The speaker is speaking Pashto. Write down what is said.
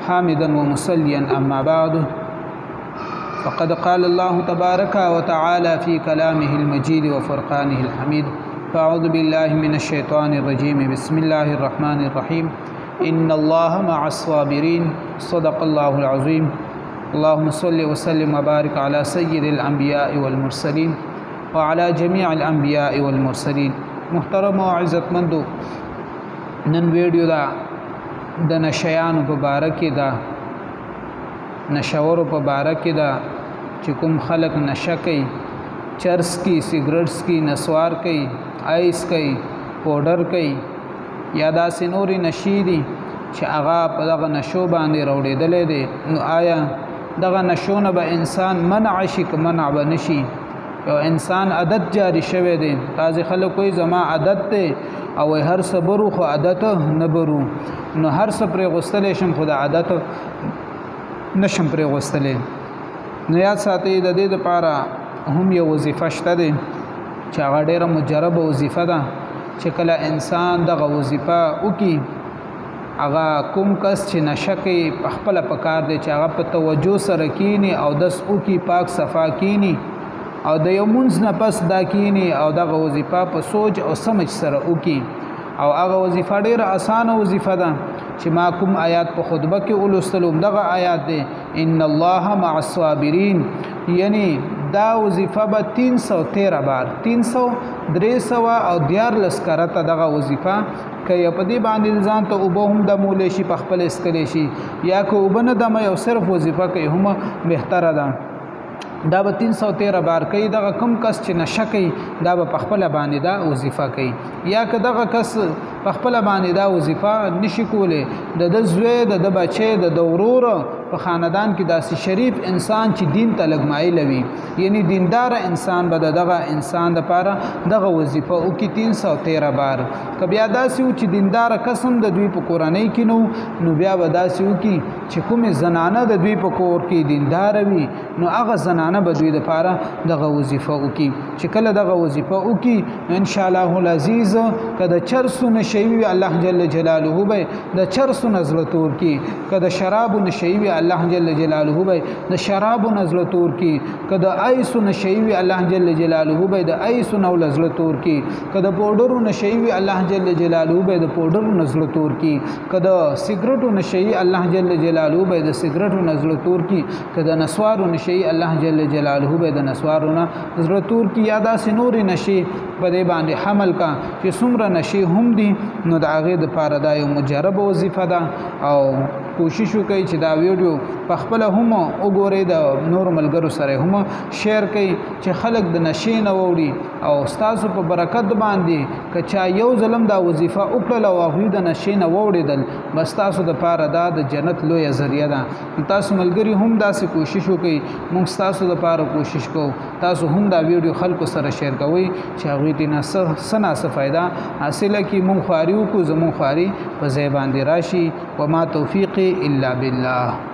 حامدا ومصليا أما بعد فقد قال الله تبارك وتعالى في كلامه المجيد وفرقانه الحميد فأعوذ بالله من الشيطان الرجيم بسم الله الرحمن الرحيم إن الله مع الصابرين صدق الله العظيم اللهم صل وسلم وبارك على سيد الأنبياء والمرسلين وعلى جميع الأنبياء والمرسلين. محترم و عزتمندو، نن ویډیو دا د نشیانو په باره کې دا نشورو په باره کې دا چې کوم خلق نشه کوي، چرس کی، سیګریټس کی، نسوار کوي، آیس کوي، پاوډر کوي یا داسې نورې نشې دي چې هغه په دغه نشو باندې راوړېدلی دی. نو آیا دغه نشو نه به انسان منع شي که منع به نشي؟ یو انسان عادت جاری شوی دی. بعضې خلک وایي زما عادت دی او هر څه برو خو عادت نه برو، نو هر څه پرې غوستلی شم خو د عادت نشم پرې غوستلی. نو یاد ساتئ د دې دپاره هم یو وظیفه شته دی چې هغه ډېره مجربه وظیفه ده چې کله انسان دغه وظیفه وکړي، هغه کوم کس چې نشه کوي په خپله پکار دی چې هغه په توجه سره کینی او دس وکړي، پاک صفا کینی او د یو مونځ نه پس دا کینی او دغه وظیفه په سوچ او سمج سره وکړي. او هغه وظیفه ډېره اسانه وظیفه ده چې ما کوم آیات په خطبه کې ولوستلو دغه آیات دی ان الله مع الصابرین، یعنی دا وظیفه به 313 بار 300 او 14 کرته دغه وظیفه کوي. په دې باندې ځان ته اوبه هم دمولی شي، په خپل اسکلی شي، یا که اوبه نه دمه یو صرف وظیفه کوي هم بهتره ده. دا به 313 بار کوي. دغه کم کس چې نشه کوي دا به په خپله باندې دا وظیفه کوي. یا که دغه کس په خپله باندې دا وظیفه نشي کولی، د ده زوی، د ده بچی، د ده ورور په خاندان کې داسې شریف انسان چې دین ته لږ مایل وي، یعنی دیندار انسان به دغه انسان دپاره دغه وظیفه وکړي 313 بار. که بیا داسې و چې دینداره قسم د دوی په کورنۍ کې نو بیا به داسې وکړي چې کومې زنانه د دوی په کور کې دینداره وي، نو هغه زنانه به دوی دپاره دغه وظیفه وکړي. چې کله دغه وظیفه وکړي نو انشاءالله العزیز که د چرسو نشهی وي الله جل جلاله به د چرسو نه زړه تور کړي، که د شرابو نشهی وي الله جل جلاله به د شرابو نه زړه تور کړي، که د ایسو نشهی وي الله جل جلاله به د ایسو نه زړه تور کړي، که د پوډرو نشهی وي الله جل جلاله به د پوډرو نه زړه تور کړي، که د سیګریټو نشهی الله جل جلاله به د سیګریټو نه زړه تور کړي، که د نسوارو نشهی الله جل جلاله به د نسوارو نه زړه تور کړي. یا داسې نورې نشې په دې باندې حمل کا چې څومره نشې هم دي، نو د هغې دپاره دا یو مجربه وظیفه ده. او کوشش وکړئ چې دا ویډیو په خپله هم وګورئ، د نورو ملګرو سره هم شیر کړئ چې خلک د نشې نه واوړي. او ستاسو په برکت باندې که چا یو ظلم دا وظیفه وکړله او هغوی د نشې نه واوړېدل، بس تاسو دپاره دا د جنت لویه ذریعه ده. تاسو ملګري هم داسې کوشش وکړئ، موږ ستاسو دپاره کوشش کوو. تاسو هم دا ویډیو خلکو سره شیر کوئ چې هغوی دې نه څه ناڅه فایده حاصله کړي. موږ خواري وکړو، زموږ خواري په ځای باندې راشي. وما توفیقي الا بالله.